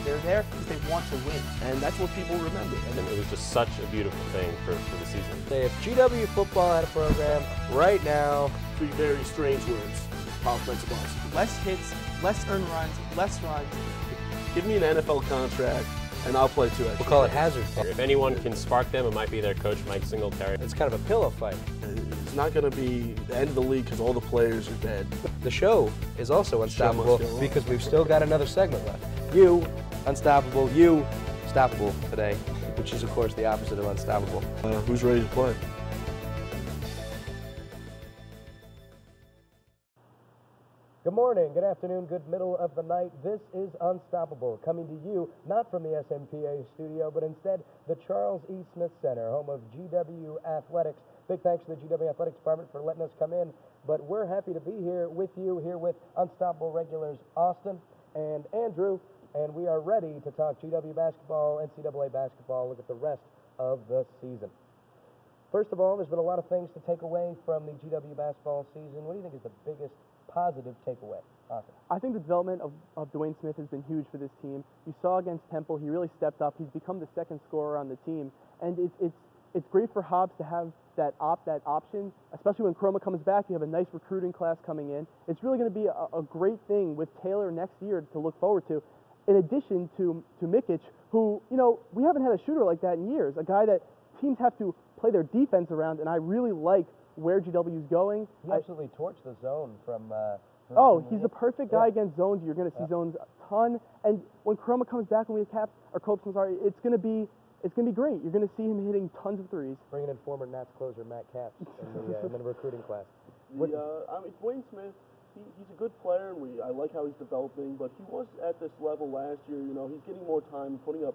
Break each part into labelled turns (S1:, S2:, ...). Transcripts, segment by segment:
S1: They're there because they want to win.
S2: And that's what people remember.
S3: And it was just such a beautiful thing for the season.
S4: If GW football had a program right now,
S2: Three very strange words: offensive line.
S1: Less hits, less earned runs, less runs.
S2: Give me an NFL contract, and I'll play 2 extra.
S4: we'll call it hazard pay.
S3: If anyone can spark them, it might be their coach, Mike Singletary.
S4: It's kind of a pillow fight.
S2: It's not going to be the end of the league because all the players are dead.
S4: The show is also unstoppable because we've still got another segment left. You, unstoppable. You, stoppable today, which is, of course, the opposite of unstoppable.
S2: Who's ready to play?
S4: Good morning, good afternoon, good middle of the night. This is Unstoppable, coming to you not from the SMPA studio, but instead the Charles E. Smith Center, home of GW Athletics. Big thanks to the GW Athletics Department for letting us come in, but we're happy to be here with you, here with Unstoppable regulars Austin and Andrew, and we are ready to talk GW basketball, NCAA basketball, look at the rest of the season. First of all, there's been a lot of things to take away from the GW basketball season. What do you think is the biggest positive takeaway? Austin?
S5: I think the development of Dwayne Smith has been huge for this team. You saw against Temple, he really stepped up. He's become the second scorer on the team, and it's great for Hobbs to have that option, especially when Chroma comes back. You have a nice recruiting class coming in. It's really going to be a great thing with Taylor next year to look forward to. In addition to Mikic, who, you know, we haven't had a shooter like that in years, a guy that teams have to play their defense around, and I really like where GW's going.
S4: He absolutely torched the zone from
S5: he's the perfect guy against zones. You're going to see zones a ton, and when Chroma comes back, when we have Caps or Copes, it's going to be great. You're going to see him hitting tons of threes.
S4: Bringing in former Nats closer Matt Capps in the recruiting class.
S6: Dwayne Smith, he's a good player, and I like how he's developing. But he was at this level last year. You know, he's getting more time, putting up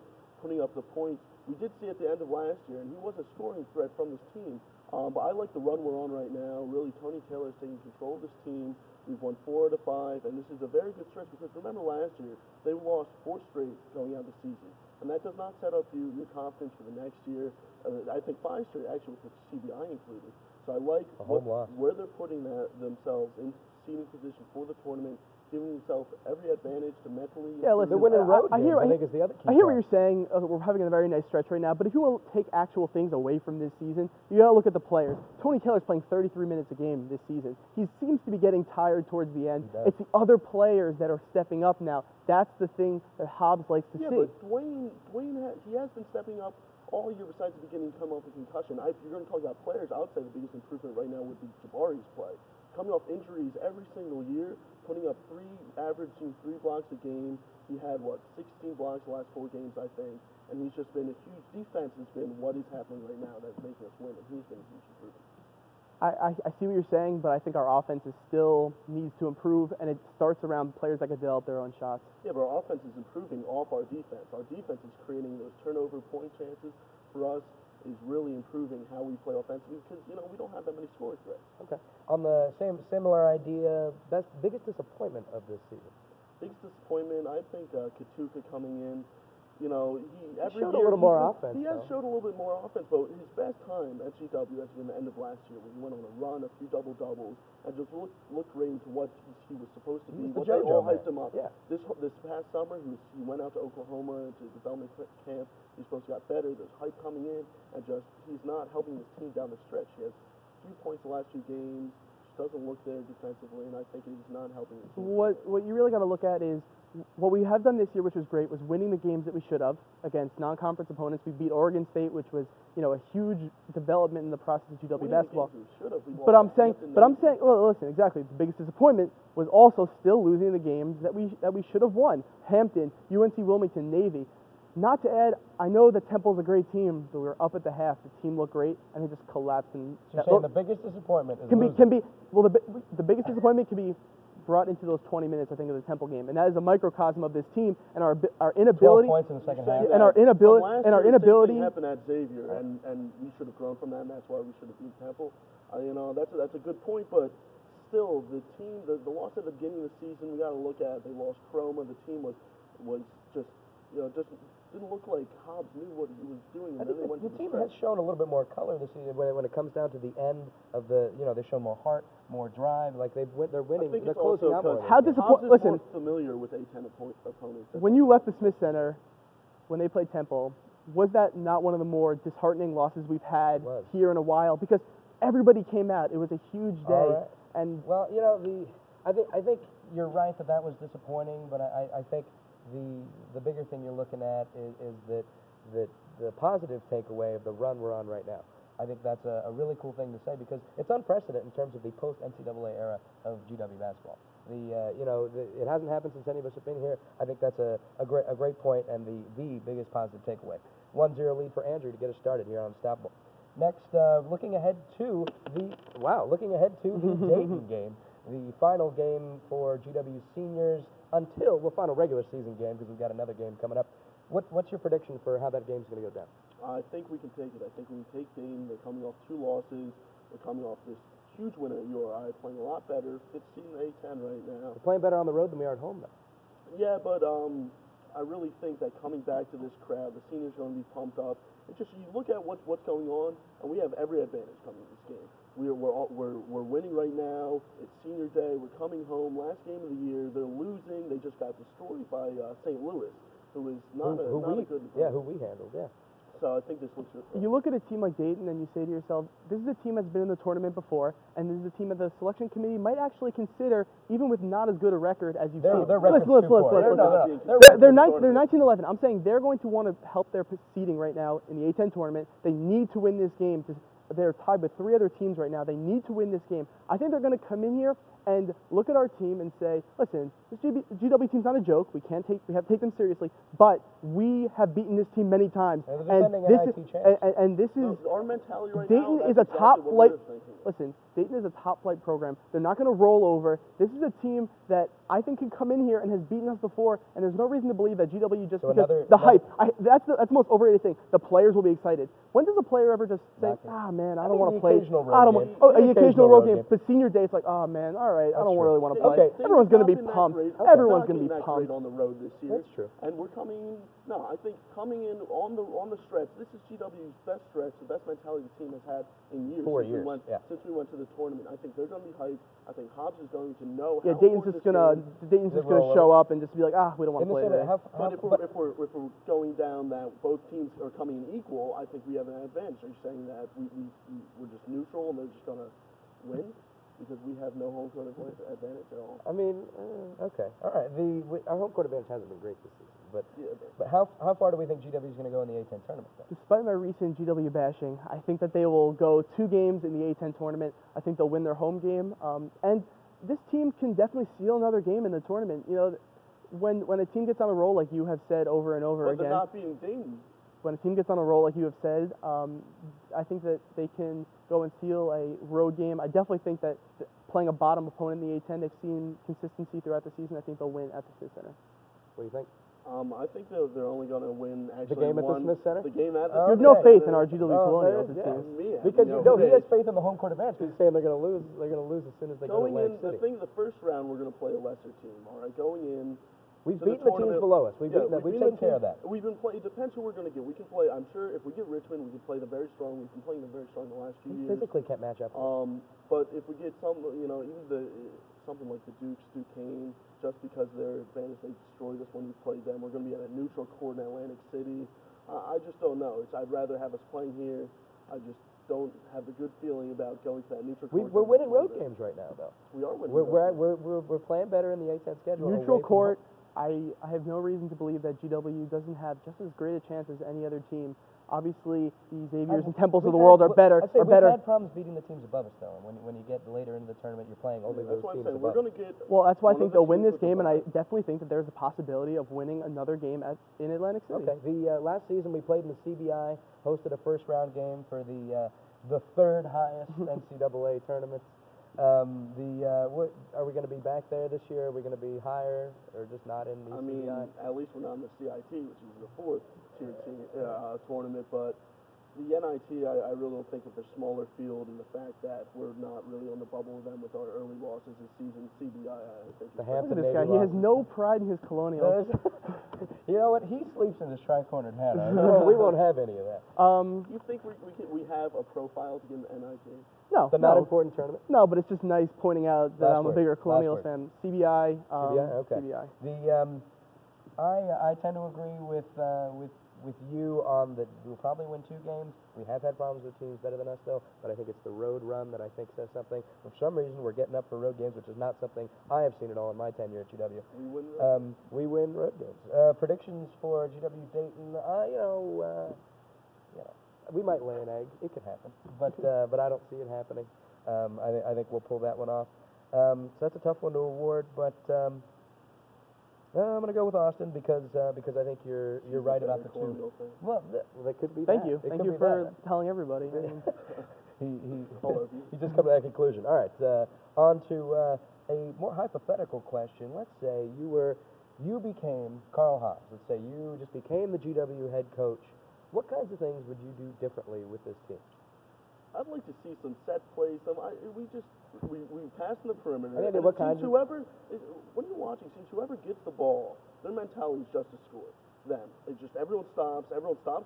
S6: the points. We did see at the end of last year, and he was a scoring threat from this team. But I like the run we're on right now. Really, Tony Taylor is taking control of this team. We've won 4 out of 5, and this is a very good stretch because remember last year they lost 4 straight going out of the season, and that does not set up your confidence for the next year. I think 5 straight actually with CBI included. So I like where they're putting themselves in seeding position for the tournament, giving themselves every advantage to mentally.
S5: Yeah, listen,
S4: they're winning road games. I think is the other key.
S5: I hear what you're saying. We're having a very nice stretch right now, but if you want to take actual things away from this season, you got to look at the players. Tony Taylor's playing 33 minutes a game this season. He seems to be getting tired towards the end. It's the other players that are stepping up now. That's the thing that Hobbs likes to see.
S6: Yeah, but Dwayne he has been stepping up all year besides the beginning coming off a concussion. If you're going to talk about players, I would say the biggest improvement right now would be Jabari's play. Coming off injuries every single year, putting up averaging 3 blocks a game. He had, 16 blocks the last 4 games, I think. And he's just been a huge defense has been what is happening right now that's making us win, and he's been a huge improvement.
S5: I see what you're saying, but I think our offense still needs to improve, and it starts around players that can develop their own shots.
S6: Yeah, but our offense is improving off our defense. Our defense is creating those turnover point chances for us, is really improving how we play offensively because, you know, we don't have that many scoring threats.
S4: Okay. On the similar idea, biggest disappointment of this season?
S6: Biggest disappointment, I think Katuka coming in. You know,
S4: he showed a little more offense.
S6: He has showed a little bit more offense, but his best time at GW has been the end of last year when he went on a run, a few double-doubles, and just looked great into what he was supposed to be. What they all hyped him up. Yeah. This past summer, he went out to Oklahoma to development camp. He's supposed to get better. There's hype coming in, and he's not helping his team down the stretch. He has a few points the last 2 games. Just doesn't look there defensively, and I think he's not helping the team.
S5: What you really got to look at is what we have done this year, which was great, was winning the games that we should have against non-conference opponents. We beat Oregon State, which was, you know, a huge development in the process of GW basketball. But I'm saying, well, listen, exactly. The biggest disappointment was also still losing the games that we should have won. Hampton, UNC Wilmington, Navy. Not to add, I know that Temple's a great team, but we were up at the half. The team looked great, and it just collapsed. And
S4: so you're saying the biggest disappointment is
S5: the biggest disappointment can be brought into those 20 minutes, I think, of the Temple game, and that is a microcosm of this team and our inability.
S4: 12 points in the second half.
S5: And our inability.
S6: Same thing happened at Xavier, and we should have grown from that, and that's why we should have beat Temple. You know, that's a good point, but still, the team, the loss at the beginning of the season, we got to look at. They lost Chroma. The team was just just didn't look like Hobbs knew what he was doing. And
S4: I
S6: then
S4: think
S6: they went
S4: the
S6: to
S4: team
S6: stretch.
S4: has shown a little bit more color this season when it comes down to the end of the, they show more heart, more drive. Like they're winning,
S6: I think
S4: they're
S6: it's
S4: closing
S6: also
S4: out more.
S6: because
S5: How
S4: than they
S5: disappoint-
S6: Hobbs is
S5: listen.
S6: more familiar with A10 opponents.
S5: When you left the Smith Center, when they played Temple, was that not one of the more disheartening losses we've had
S4: Was.
S5: here in a while? Because everybody came out. It was a huge day.
S4: All right.
S5: And
S4: Well, I think you're right that was disappointing, but I think the bigger thing you're looking at is that the positive takeaway of the run we're on right now. I think that's a really cool thing to say because it's unprecedented in terms of the post NCAA era of GW basketball. It hasn't happened since any of us have been here. I think that's a great point and the biggest positive takeaway. 1-0 lead for Andrew to get us started here on Unstoppable. Next, looking ahead to the Dayton game, the final game for GW seniors until the final regular season game because we've got another game coming up. What's your prediction for how that game's going to go down?
S6: I think we can take it. I think we can take Dayton. They're coming off 2 losses. They're coming off this huge win at URI, playing a lot better. 15 A10 right now.
S4: We're playing better on the road than we are at home, though.
S6: Yeah, but I really think that coming back to this crowd, the seniors are going to be pumped up. It's just you look at what's going on, and we have every advantage coming to this game. We're winning right now. It's senior day. We're coming home. Last game of the year, they're losing. They just got destroyed by St. Louis, who is not a good.
S4: Who we handled, yeah.
S6: So I think this looks good.
S5: you look at a team like Dayton and you say to yourself, this is a team that's been in the tournament before, and this is a team that the selection committee might actually consider, even with not as good a record as you've seen.
S4: Their record's
S5: Listen.
S4: too poor.
S5: They're 19-11. I'm saying they're going to want to help their seeding right now in the A10 tournament. They need to win this game. They're tied with 3 other teams right now. They need to win this game. I think they're going to come in here and look at our team and say, listen, this GW team's not a joke. We have to take them seriously. But we have beaten this team many times, and this is
S6: our mentality right
S5: Dayton
S6: now.
S5: is a top flight.
S6: Thinking.
S5: Listen, Dayton is a top flight program. They're not going to roll over. This is a team that I think can come in here and has beaten us before, and there's no reason to believe that GW just because the hype. That's the most overrated thing. The players will be excited. When does a player ever just say, man, I don't want to play? The occasional road game. But senior day, it's like, oh man, all right, I don't really want to play.
S4: Okay.
S5: Everyone's going to be pumped. Everyone's going to be pumped.
S6: On the road this year.
S4: That's true.
S6: And we're coming in. No, I think coming in on the stretch. This is GW's best stretch, the best mentality the team has had in years.
S4: 4 years.
S6: Since we went to the tournament. I think they're going to be hyped. I think Hobbs is going to know.
S5: Yeah, Dayton's just gonna show up and just be like, we don't want to play today.
S6: But if we're going down that both teams are coming in equal, I think we have an advantage. Are you saying that we're just neutral and they're just gonna win because we have no home court advantage at all?
S4: I mean, okay, all right. Our home court advantage hasn't been great this season, but how far do we think GW is going to go in the A10 tournament? Then?
S5: Despite my recent GW bashing, I think that they will go 2 games in the A10 tournament. I think they'll win their home game, and this team can definitely steal another game in the tournament. When a team gets on a roll, like you have said over and over again.
S6: But they're not being Dayton.
S5: When a team gets on a roll, like you have said, I think that they can go and steal a road game. I definitely think that playing a bottom opponent in the A10, they've seen consistency throughout the season. I think they'll win at the Smith Center.
S4: What do you think?
S6: I think they're only going to win
S4: the game at the Smith Center.
S6: The game at the
S5: You have no faith in our GW Colonials, it seems.
S4: Because he has faith in the home court advantage. He's saying they're going to lose. They're going to lose as soon as they go to Atlantic City.
S6: The first round we're going to play a lesser team. All right, going in.
S4: We've beaten the teams below us. We've taken care of that.
S6: We've been playing. It depends who we're going to get. We can play. I'm sure if we get Richmond, we can play them very strong. We've been playing them very strong the last few years.
S4: Physically can't match up.
S6: But if we get some, even something like the Duquesne, just because their advantage, they destroyed us when we played them. We're going to be at a neutral court in Atlantic City. I just don't know. I'd rather have us playing here. I just don't have a good feeling about going to that neutral court.
S4: We're winning road games right now, though.
S6: We are winning.
S4: We're playing better in the A10 schedule.
S5: Neutral court. I have no reason to believe that GW doesn't have just as great a chance as any other team. Obviously, the Xaviers and Temples of the world are better.
S4: We've had problems beating the teams above us, though. And when you get later into the tournament, you're playing only those teams above.
S6: We're going to get.
S5: Well, that's why I think they'll win this game, and I definitely think that there's a possibility of winning another game in Atlantic City.
S4: Okay. The last season we played in the CBI, hosted a first-round game for the third highest NCAA tournament. Are we going to be back there this year? Are we going to be higher, or just not in the CBI?
S6: At least we're not in the CIT, which is the 4th tier tournament. But the NIT, I really don't think with their smaller field and the fact that we're not really on the bubble with them with our early losses this season. CBI, I think.
S5: Look at this guy. He has no pride in his Colonials.
S4: You know what? He sleeps in his tri-cornered hat. We won't have any of that.
S6: You think we have a profile to get an NIT?
S5: No,
S4: The not important tournament.
S5: No, but it's just nice pointing out that
S4: Last
S5: I'm a
S4: word.
S5: bigger
S4: Last
S5: Colonial
S4: word.
S5: fan. CBI.
S4: CBI. Okay.
S5: CBI.
S4: I tend to agree with you on that. We'll probably win 2 games. We have had problems with teams better than us, though. But I think it's the road run that I think says something. For some reason, we're getting up for road games, which is not something I have seen at all in my tenure at GW. We win road games. Predictions for GW-Dayton. We might lay an egg. It could happen, but I don't see it happening. I think we'll pull that one off. So that's a tough one to award, but. I'm going to go with Austin because I think you're right about the 2. Well, that could be.
S5: Thank
S4: that.
S5: you.
S4: It
S5: Thank
S4: could
S5: you
S4: be
S5: for
S4: that.
S5: telling everybody. I mean,
S4: he just come to that conclusion. All right, on to a more hypothetical question. Let's say you became Carl Hobbs. Let's say you just became the GW head coach. What kinds of things would you do differently with this team?
S6: I'd like to see some set plays. We pass in the perimeter.
S4: And
S6: And
S4: what
S6: it
S4: kind
S6: seems
S4: of-
S6: when you're watching, seems whoever gets the ball, their mentality is just to score. Them. It's just everyone stops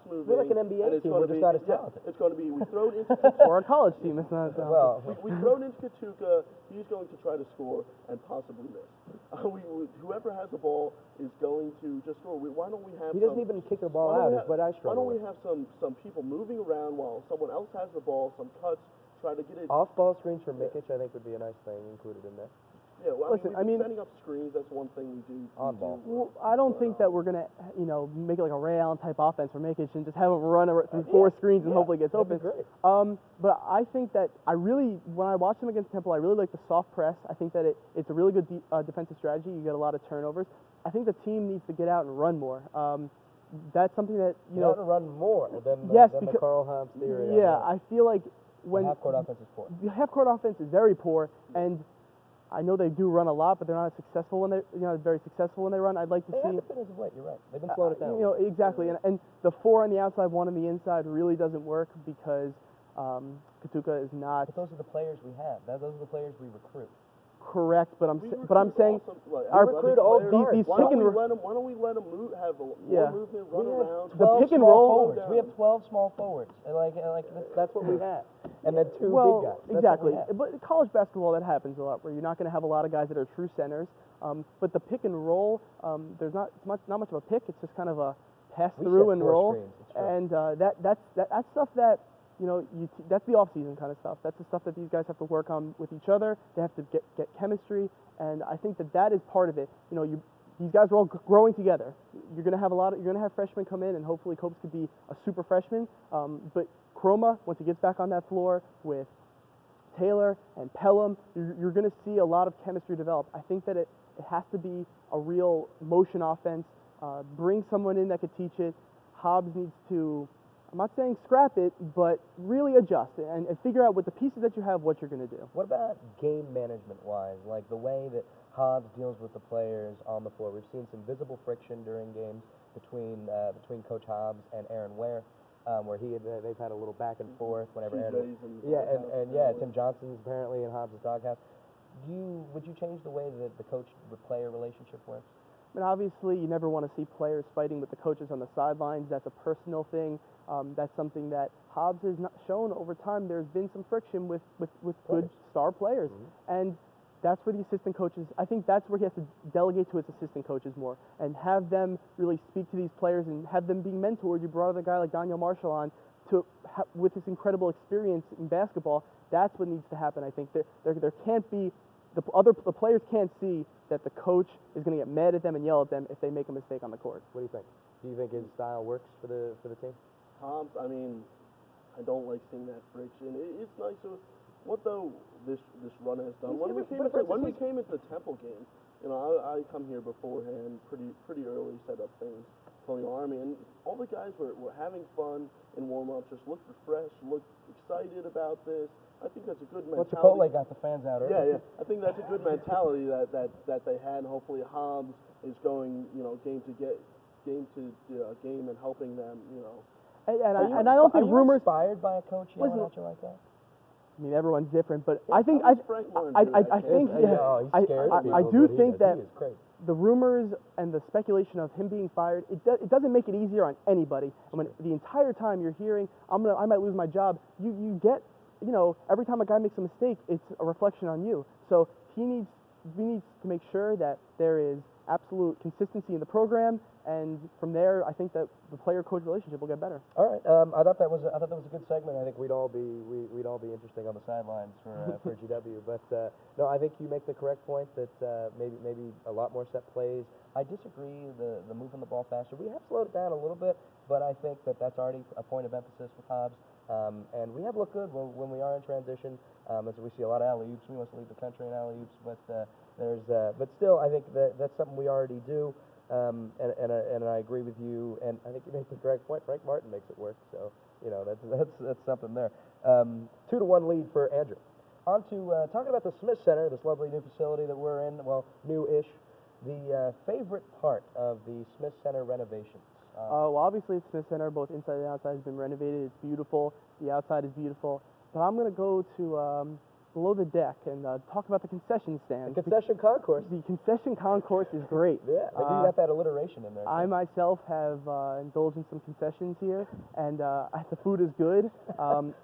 S6: moving.
S4: We're like an NBA
S6: and it's
S4: team,
S6: gonna
S4: we're just
S6: be,
S4: not as
S6: yeah,
S4: talented.
S6: It's going to be we throw it into
S5: or a college team. It's not.
S4: Well,
S6: we throw it into Katuka. He's going to try to score and possibly miss. Whoever has the ball is going to just score. Why don't we have?
S4: he doesn't even kick the ball out. Is what I
S6: Why
S4: struggle
S6: don't we
S4: with.
S6: have some people moving around while someone else has the ball? Some cuts. Try to get it.
S4: Off-ball screens for Mikic, I think, would be a nice thing included in there.
S6: Yeah, well,
S5: Listen,
S6: I mean, setting up screens, that's one thing we do.
S4: On ball.
S5: Well, I don't think that we're gonna, make it like a Ray Allen type offense for Mikic and just have him run through 4 screens and hopefully gets
S4: that'd be
S5: open.
S4: great.
S5: But I think that when I watched him against Temple, I really like the soft press. I think that it's a really good defensive strategy. You get a lot of turnovers. I think the team needs to get out and run more. That's something that
S4: You want to run more than
S5: Yes,
S4: the
S5: because-
S4: Carl Hobbs theory.
S5: Yeah, I feel like when
S4: half-court offense is poor.
S5: the half-court offense is very poor, and I know they do run a lot, but they're not as successful when very successful when they run. I'd like to
S4: They
S5: see.
S4: have been as of late. You're right. They've been slowing it down.
S5: Exactly, and the 4 on the outside, 1 on the inside really doesn't work because Katuka is not
S4: But those are the players we have. Those are the players we recruit.
S5: correct. But I'm saying
S4: our recruit all guards.
S5: these
S6: Why
S5: pick
S6: don't
S5: and
S6: we
S5: roll.
S6: let them? Why don't we let them have more
S5: Yeah.
S6: movement, run
S4: We have
S6: around?
S4: 12
S5: pick and
S4: small
S5: roll-
S4: forwards. We have 12 small forwards. And that's what we have. And then 2
S5: Well,
S4: big guys. That's
S5: exactly.
S4: what we have.
S5: But college basketball, that happens a lot, where you're not going to have a lot of guys that are true centers. But the pick and roll, there's not much of a pick. It's just kind of a pass
S4: We
S5: through
S4: set
S5: and
S4: 4
S5: roll.
S4: screens, it's true.
S5: And that's stuff that that's the off-season kind of stuff. That's the stuff that these guys have to work on with each other. They have to get chemistry, and I think that is part of it. These guys are all growing together. You're going to have freshmen come in, and hopefully Copes could be a super freshman. But Chroma, once he gets back on that floor with Taylor and Pelham, you're going to see a lot of chemistry develop. I think that it has to be a real motion offense. Bring someone in that could teach it. Hobbs needs to, I'm not saying scrap it, but really adjust and figure out with the pieces that you have what you're going to do.
S4: What about game management-wise, like the way that Hobbs deals with the players on the floor? We've seen some visible friction during games between Coach Hobbs and Aaron Ware, where they've had a little back and forth whenever Aaron. Tim Johnson's apparently in Hobbs' doghouse. Would you change the way that the coach-player relationship works?
S5: I mean, obviously, you never want to see players fighting with the coaches on the sidelines. That's a personal thing. That's something that Hobbs has not shown over time. There's been some friction with good star players.
S4: Mm-hmm.
S5: And that's where the assistant coaches, I think that's where he has to delegate to his assistant coaches more and have them really speak to these players and have them being mentored. You brought a guy like Daniel Marshall on with his incredible experience in basketball. That's what needs to happen. I think there can't be, the players can't see that the coach is going to get mad at them and yell at them if they make a mistake on the court.
S4: What do you think? Do you think his style works for the team?
S6: Hobbs, I mean, I don't like seeing that friction. It's nice. What though this run has done? When we came into the Temple game, I come here beforehand, pretty early, set up things, Colonial Army, and all the guys were having fun in warm-ups, just looked refreshed, looked excited about this. I think that's a good mentality.
S4: Well, Chipotle got the fans out early.
S6: Yeah. I think that's a good mentality that they had. And hopefully Hobbs is going, game and helping them,
S5: And I don't think rumors.
S4: Inspired by a coach yelling at you like that?
S5: I mean, everyone's different, but
S6: Yeah,
S5: I think
S6: how does Frank Warren do that?
S5: I think
S4: he scares people,
S5: I do
S4: but
S5: think that
S4: he is crazy.
S5: the rumors and the speculation of him being fired, it doesn't make it easier on anybody. And when the entire time you're hearing, I might lose my job, you get, every time a guy makes a mistake, it's a reflection on you. So we need to make sure that there is absolute consistency in the program, and from there, I think that the player-coach relationship will get better.
S4: All right. I thought that was a good segment. I think we'd all be interesting on the sidelines for GW. But no, I think you make the correct point that maybe a lot more set plays. I disagree. The moving the ball faster. We have slowed it down a little bit, but I think that's already a point of emphasis with Hobbs. And we have looked good when we are in transition. As we see a lot of alley-oops. We must lead the country in alley-oops, but but still, I think that's something we already do. And I agree with you. And I think you make the correct point. Frank Martin makes it work. So that's something there. 2-1 lead for Andrew. On to talking about the Smith Center, this lovely new facility that we're in. Well, new-ish. The favorite part of the Smith Center renovations.
S5: Well, obviously, the Smith Center, both inside and outside, has been renovated. It's beautiful. The outside is beautiful. But I'm going to go to below the deck and talk about the concession stand.
S4: The concession concourse.
S5: The concession concourse is great.
S4: Yeah, you got that alliteration in there.
S5: I myself have indulged in some concessions here, and the food is good.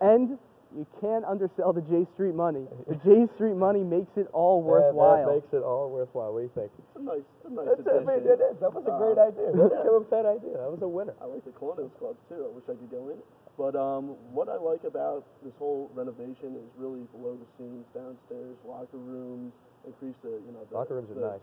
S5: And you can't undersell the J Street money. The J Street money makes it all worthwhile.
S4: That makes it all worthwhile. What do you think?
S6: It's a nice
S4: I mean, it is. That was a great idea. Who came up with that idea? That was a winner.
S6: I like the Colonials Club too. I wish I could go in. But what I like about this whole renovation is really below the scenes, downstairs, locker rooms, increase the
S4: locker rooms are nice.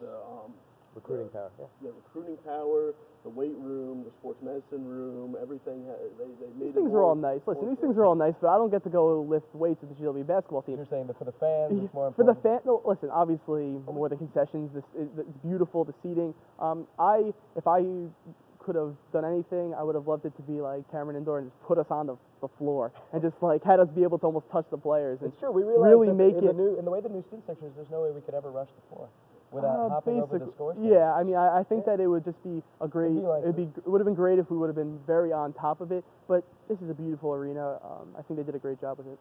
S4: Recruiting power. Yeah.
S6: The recruiting power, the weight room, the sports medicine room, everything. They made
S5: these things are all nice. Listen, these things are all nice, but I don't get to go lift weights with the GW basketball team.
S4: You're saying that for the fans, it's more
S5: for
S4: important.
S5: the no, listen, obviously more the concessions. It's beautiful. The seating. If I could have done anything, I would have loved it to be like Cameron Indoor and just put us on the floor and just like had us be able to almost touch the players. And
S4: it's true. We realized
S5: really
S4: that
S5: make
S4: in the way the new student section is, there's no way we could ever rush the floor without hopping over the score stand.
S5: Yeah, I mean, I think that it would just be a great. It would have been great if we would have been very on top of it. But this is a beautiful arena. I think they did a great job with it.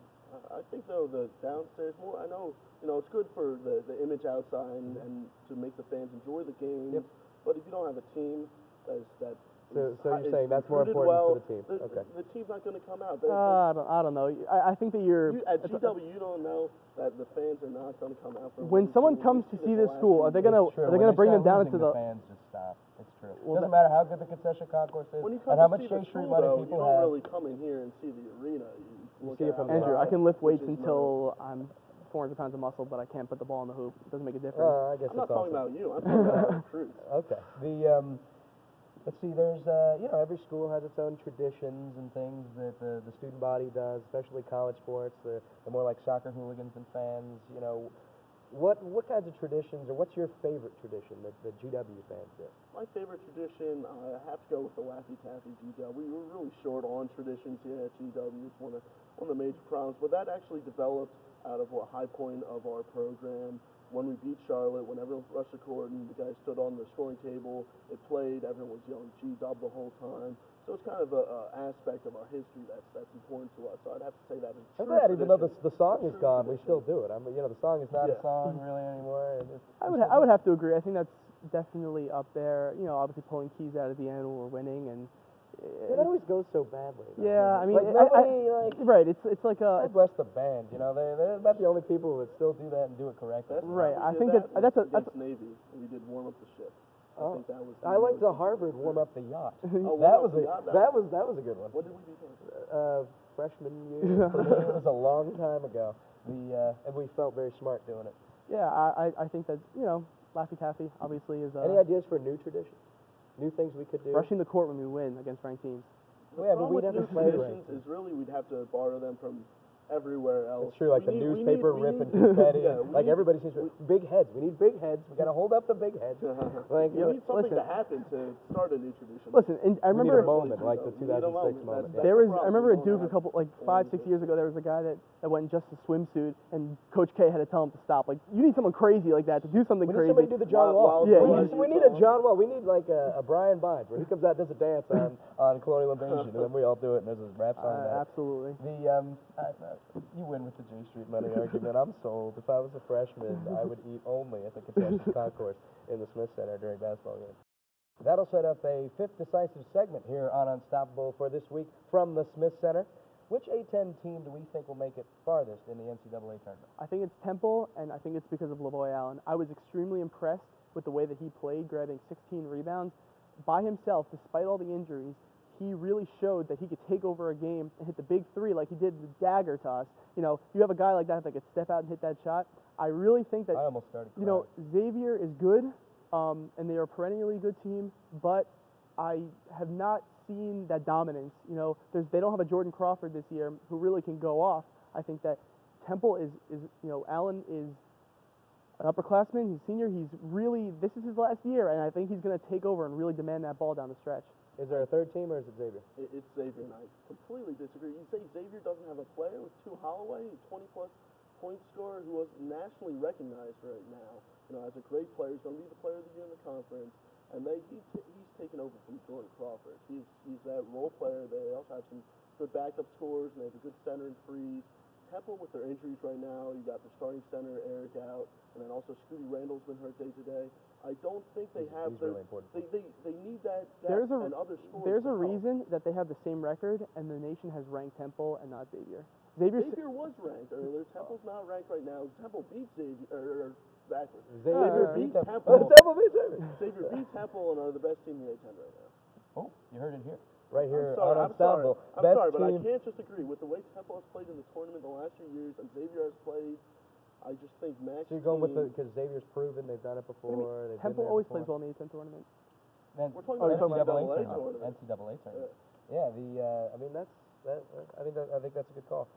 S6: I think though the downstairs more. I know it's good for the image outside and to make the fans enjoy the game. Yep. But if you don't have a team so you're saying that's more important for the team. The team's not going to come out.
S5: I don't know. I think that
S6: at GW you don't know that the fans are not going to come out.
S5: When someone comes to see this school, are they going to bring them down into the
S4: fans? Just stop. It's true. Well, doesn't matter how good the concession concourse is and how much J Street money people have.
S6: You don't really come in here and see the arena. You see it from
S5: Andrew, I can lift weights until I'm 400 pounds of muscle, but I can't put the ball in the hoop. It doesn't make a difference.
S4: I guess
S6: I'm not talking about you. I'm talking about recruits.
S4: Okay. Let's see, there's, every school has its own traditions and things that the student body does, especially college sports, the more like soccer hooligans and fans, What kinds of traditions, or what's your favorite tradition that GW fans do?
S6: My favorite tradition, I have to go with the Laffy Taffy GW. We were really short on traditions here at GW. It's one of the major problems, but that actually developed out of a high point of our program. When we beat Charlotte, when everyone rushed the court and the guys stood on the scoring table, it played, everyone was yelling G-Dub the whole time. So it's kind of an aspect of our history that's important to us. So I'd have to say that is true.
S4: I'm glad, even though the song is gone, we still do it. The song is not a song really anymore.
S5: I would have to agree. I think that's definitely up there. Obviously pulling keys out at the end when we're winning, and
S4: it always goes so badly.
S5: Yeah, I mean,
S4: right?
S5: It's like a.
S4: God bless the band. They're about the only people that still do that and do it correctly.
S5: Right. I think that's
S6: against Navy. We did warm up the ship. I think that was.
S4: I liked the Harvard warm up the yacht. That was a good one.
S6: What did we do?
S4: Freshman year. It was a long time ago. And we felt very smart doing it.
S5: Yeah, I think that Laffy Taffy obviously is.
S4: Any ideas for new traditions? New things we could do?
S5: Rushing the court when we win against ranked teams.
S6: But we never played ranked. Is really we'd have to borrow them from everywhere else.
S4: It's true, like the newspaper ripping confetti. Like everybody seems to. Big heads. We need big heads. We got to hold up the big heads.
S6: You need something to happen to start a new tradition.
S5: Listen, and I remember
S4: a moment like the 2006 moment.
S5: I remember at Duke a couple 5-6 years ago. There was a guy that went in just a swimsuit, and Coach K had to tell him to stop. Like, you need someone crazy like that to do something crazy.
S4: We need somebody to do the John Wall. We need a John Wall. We need like a Brian Bynes where he comes out and does a dance on Colonial Invasion, and then we all do it, and there's a rap song.
S5: Absolutely.
S4: You win with the J Street money argument. I'm sold. If I was a freshman, I would eat only at the concession concourse in the Smith Center during basketball games. That'll set up a fifth decisive segment here on Unstoppable for this week from the Smith Center. Which A10 team do we think will make it farthest in the NCAA tournament?
S5: I think it's Temple, and I think it's because of Lavoy Allen. I was extremely impressed with the way that he played, grabbing 16 rebounds. By himself, despite all the injuries, he really showed that he could take over a game and hit the big three like he did the dagger toss. You know, you have a guy like that that could step out and hit that shot. I really think that,
S4: I almost started crying.
S5: you know, Xavier is good, and they are a perennially good team, but I have not seen that dominance. You know, they don't have a Jordan Crawford this year who really can go off. I think that Temple is you know, Allen is an upperclassman. He's senior. He's really, this is his last year, and I think he's going to take over and really demand that ball down the stretch.
S4: Is there a third team, or is it Xavier?
S6: It's Xavier, and I completely disagree. You say Xavier doesn't have a player with Tu Holloway, a 20-plus point scorer who is nationally recognized right now. You know, as a great player, he's going to be the player of the year in the conference. And he's taken over from Jordan Crawford. He's that role player. They also have some good backup scorers, and they have a good center and freeze. Temple with their injuries right now, you got their starting center Eric out, and then also Scooty Randall's been hurt day to day. I don't think they have.
S4: He's really important.
S6: They need that
S5: There's
S6: and other scorers.
S5: There's a reason that they have the same record, and the nation has ranked Temple and not Xavier. Xavier
S6: was ranked earlier. Temple's not ranked right now. Temple beat Xavier. Backwards.
S4: Xavier
S6: beat
S4: beat
S6: Temple.
S4: Temple beat Xavier.
S6: Xavier beat Temple and are the best team in the A10 right now.
S4: Oh, you heard it here. Right here
S6: I'm
S4: on Unstoppable.
S6: I'm
S4: Best
S6: sorry, but I
S4: team.
S6: can't just agree with the way Temple has played in the tournament the last few years, and Xavier has played. I just think Max.
S4: So you're going with because Xavier's proven they've done it before. They've
S5: Temple
S4: been there
S5: always
S4: before.
S5: plays well in the A10 tournament.
S4: Then,
S6: We're talking about
S4: NCAA
S6: tournament.
S4: NCAA tournament. Yeah, I mean I think that's a good call.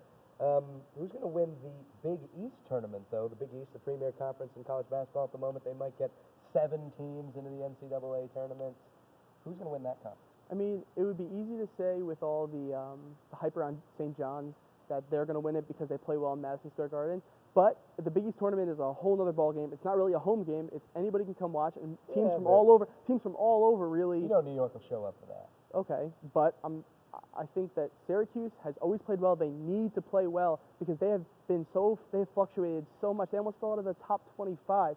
S4: Who's going to win the Big East tournament, though? The Big East, the premier conference in college basketball at the moment. They might get 7 teams into the NCAA tournament. Who's going to win that conference?
S5: I mean, it would be easy to say with all the hype around St. John's that they're going to win it because they play well in Madison Square Garden. But the Big East tournament is a whole other ball game. It's not really a home game. It's anybody can come watch, and teams from all over really.
S4: You know New York will show up for that.
S5: Okay, but I think that Syracuse has always played well. They need to play well because they've fluctuated so much. They almost fell out of the top 25.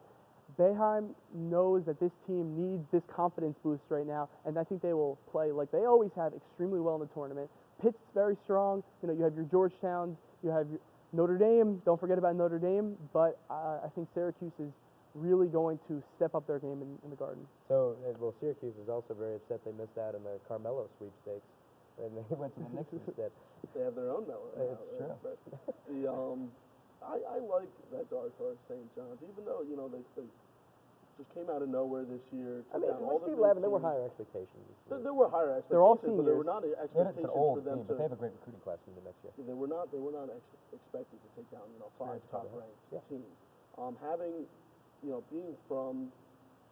S5: Boeheim knows that this team needs this confidence boost right now, and I think they will play like they always have extremely well in the tournament. Pitt's very strong. You know, you have your Georgetowns, you have your Notre Dame. Don't forget about Notre Dame, but I think Syracuse is really going to step up their game in the Garden.
S4: So, well, Syracuse is also very upset they missed out on the Carmelo sweepstakes, and they went to the Knicks instead.
S6: They have their own mellow.
S4: It's true.
S6: I like that dark horse St. John's, even though you know they just came out of nowhere this year.
S4: I mean, for Steve Lavin, there were higher expectations.
S6: There were higher expectations.
S5: They're all
S6: but there
S5: seniors.
S6: were not
S4: It's
S6: expectations
S4: an old
S6: for them
S4: team,
S6: to.
S4: but they have a great recruiting class into next year.
S6: They were not expected to take down 5 top ranked teams. Having being from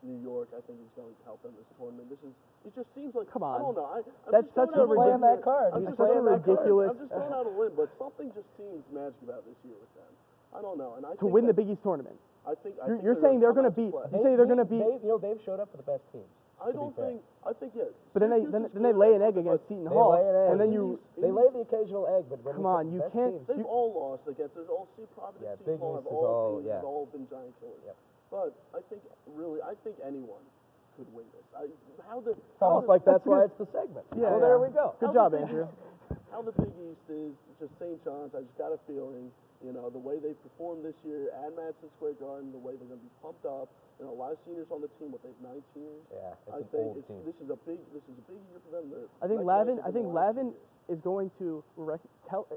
S6: New York, I think is going to help them this tournament. It just seems like
S5: Come on.
S6: I don't know.
S5: That's such a
S4: playing that card.
S6: I'm
S4: He's
S6: just
S4: playing that card.
S5: ridiculous.
S6: I'm just throwing out a limb, but something just seems magic about this year with them. I don't know, and I
S5: To
S6: think
S5: win the
S6: that-
S5: Big East tournament.
S6: I think
S5: You're saying they're going to beat. You say they're going to beat.
S4: They've showed up for the best teams.
S6: I think yes.
S5: But then they lay an egg against Seton Hall, and then
S4: they lay the occasional egg, but when
S5: Come on, you can't.
S6: They've all lost against. There's all Providence.
S4: Yeah,
S6: Seton
S4: Big
S6: Hall
S4: East
S6: have
S4: is all-
S6: teams
S4: yeah.
S6: have all been giant killers.
S4: Yep.
S6: But I think anyone could win this.
S4: It's almost like that's why it's the segment.
S5: Yeah,
S4: well, there we go.
S5: Good job, Andrew.
S6: How the Big East is just St. John's. I just got a feeling. The way they performed this year at Madison Square Garden, the way they're going to be pumped up. A lot of seniors on the team. They have 9 seniors.
S4: Yeah,
S6: I
S4: it's an
S6: think
S4: old team.
S6: this is a big year for them.
S5: I think Lavin is going to tell.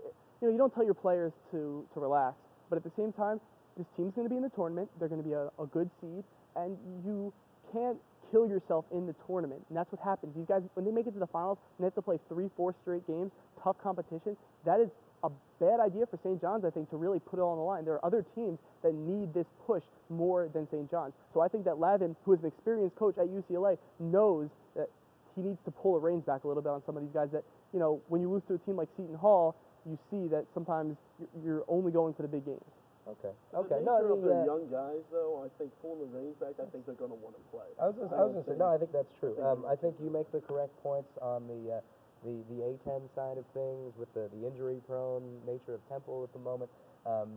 S5: You don't tell your players to relax, but at the same time, this team's going to be in the tournament. They're going to be a good seed, and you can't kill yourself in the tournament. And that's what happens. These guys, when they make it to the finals, and they have to play 3-4 straight games, tough competition. That is a bad idea for St. John's, I think, to really put it on the line. There are other teams that need this push more than St. John's. So I think that Lavin, who is an experienced coach at UCLA, knows that he needs to pull the reins back a little bit on some of these guys that, when you lose to a team like Seton Hall, you see that sometimes you're only going for the big games.
S4: Okay.
S6: The nature of their young guys, though, I think pulling the reins back, I think they're going to want to play.
S4: I was going to say, no, I think that's true. I think you make the correct points on the the A10 side of things with the injury-prone nature of Temple at the moment.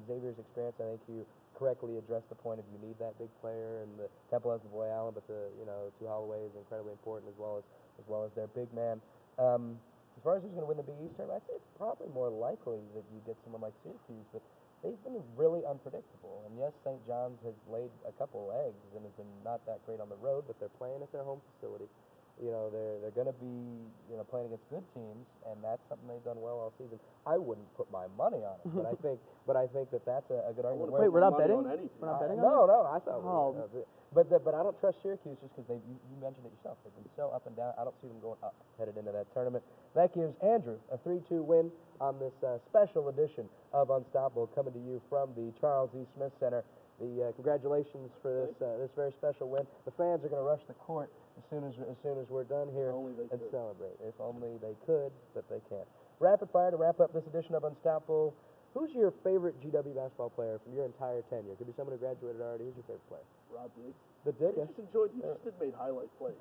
S4: Xavier's experience, I think you correctly addressed the point of you need that big player, and the Temple has the boy Allen, but two Holloway is incredibly important as well as their big man. As far as who's going to win the Big East tournament, I'd say it's probably more likely that you get someone like Syracuse, but they've been really unpredictable. And yes, St. John's has laid a couple eggs and has been not that great on the road, but they're playing at their home facility. They're going to be playing against good teams, and that's something they've done well all season. I wouldn't put my money on it, but I think that's a good argument.
S5: Wait, we're not betting? We're not betting on it?
S4: No, I thought we were. But I don't trust Syracuse just because you mentioned it yourself. They've been so up and down. I don't see them going up headed into that tournament. That gives Andrew a 3-2 win on this special edition of Unstoppable, coming to you from the Charles E. Smith Center. Congratulations for this very special win. The fans are going to rush the court as soon as we're done here and celebrate. If only they could, but they can't. Rapid fire to wrap up this edition of Unstoppable. Who's your favorite GW basketball player from your entire tenure? Could be someone who graduated already. Who's your favorite player?
S6: Rob Diggs.
S4: The Diggs?
S6: He just made highlight plays.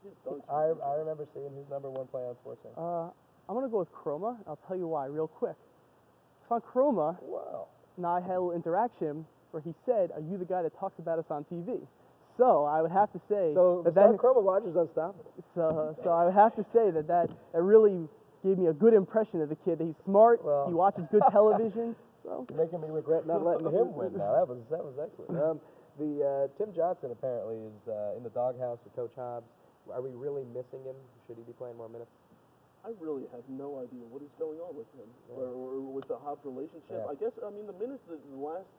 S6: His dunks.
S4: I remember seeing his #1 play on SportsCenter.
S5: I'm going to go with Chroma. I'll tell you why real quick. So on Chroma,
S4: Wow.
S5: now I had a little interaction where he said, "Are you the guy that talks about us on TV?" So I would have to say
S4: that Chroma watches Unstoppable.
S5: So I would have to say that really gave me a good impression of the kid. That he's smart.
S4: Well.
S5: He watches good television. So
S4: You're making me regret not letting him win. Now that was excellent. Tim Johnson apparently is in the doghouse with Coach Hobbs. Are we really missing him? Should he be playing more minutes?
S6: I really have no idea what is going on with him or with the Hobbs relationship.
S4: Yeah.
S6: I guess the minutes the last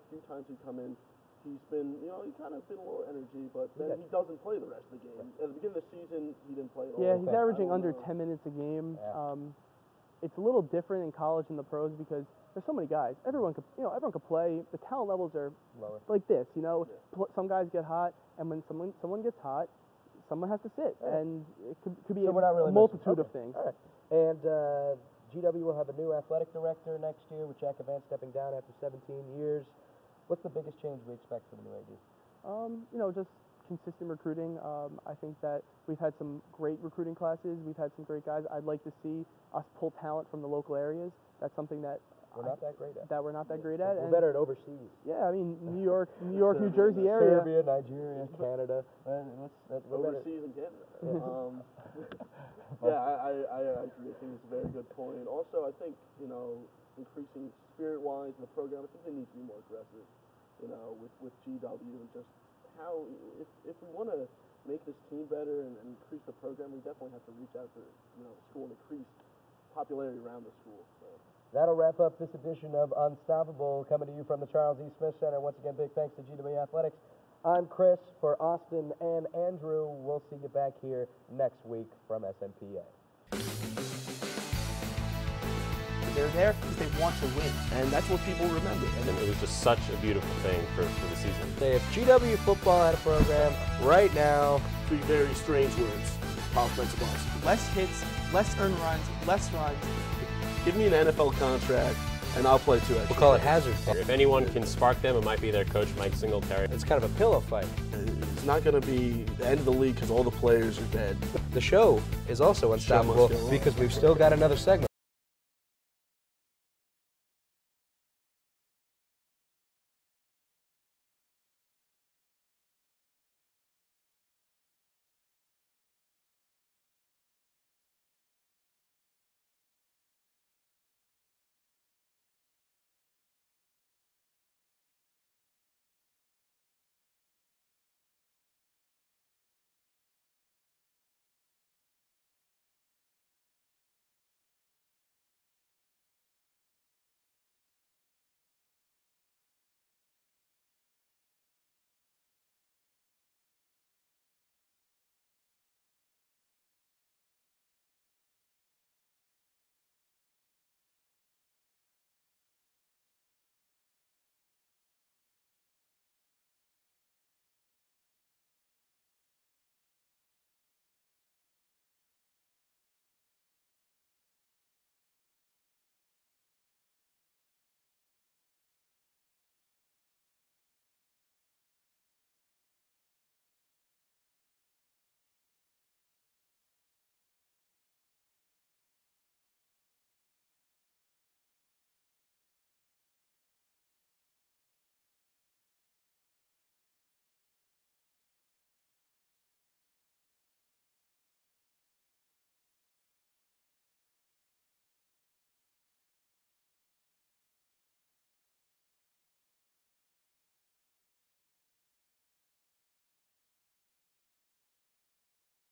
S6: few times he's come in, he's been he kind of been a little energy, but then he doesn't play the rest of the game. At the beginning of the season, he didn't play at all.
S5: yeah, he's averaging under
S6: know.
S5: 10 minutes a game.
S4: Yeah.
S5: It's a little different in college and the pros because there's so many guys. Everyone could play. The talent levels are
S4: Lower.
S5: like this. Some guys get hot, and when someone gets hot, someone has to sit, and it could be
S4: So we're not really
S5: a multitude
S4: missing.
S5: of things.
S4: All right. And GW will have a new athletic director next year with Jack Evans stepping down after 17 years. What's the biggest change we expect from the new AD?
S5: Just consistent recruiting. I think that we've had some great recruiting classes. We've had some great guys. I'd like to see us pull talent from the local areas. That's something that
S4: We're not that great at.
S5: we're not that great at.
S4: We're
S5: And
S4: better at overseas.
S5: yeah, I mean New York, New Jersey area.
S4: Serbia, Nigeria, Canada. We're better.
S6: Overseas in Canada. I agree. I think it's a very good point. Also, I think increasing spirit-wise in the program. I think they need to be more aggressive. With GW and just how if we want to make this team better and increase the program, we definitely have to reach out to the school and increase popularity around the school. So.
S4: That'll wrap up this edition of Unstoppable, coming to you from the Charles E. Smith Center. Once again, big thanks to GW Athletics. I'm Chris for Austin and Andrew. We'll see you back here next week from SMPA.
S1: They're there because they want to win.
S2: And that's what people remember.
S3: And it was just such a beautiful thing for the season.
S4: If GW football had a program right now,
S2: 3 very strange words. Offensive line.
S1: Less hits, less earned runs, less runs.
S2: Give me an NFL contract, and I'll play 2 extra.
S7: We'll call it hazard pay.
S3: If anyone can spark them, it might be their coach, Mike Singletary.
S7: It's kind of a pillow fight.
S2: It's not going to be the end of the league because all the players are dead.
S7: The show is also unstoppable
S2: go on.
S7: because we've still got another segment.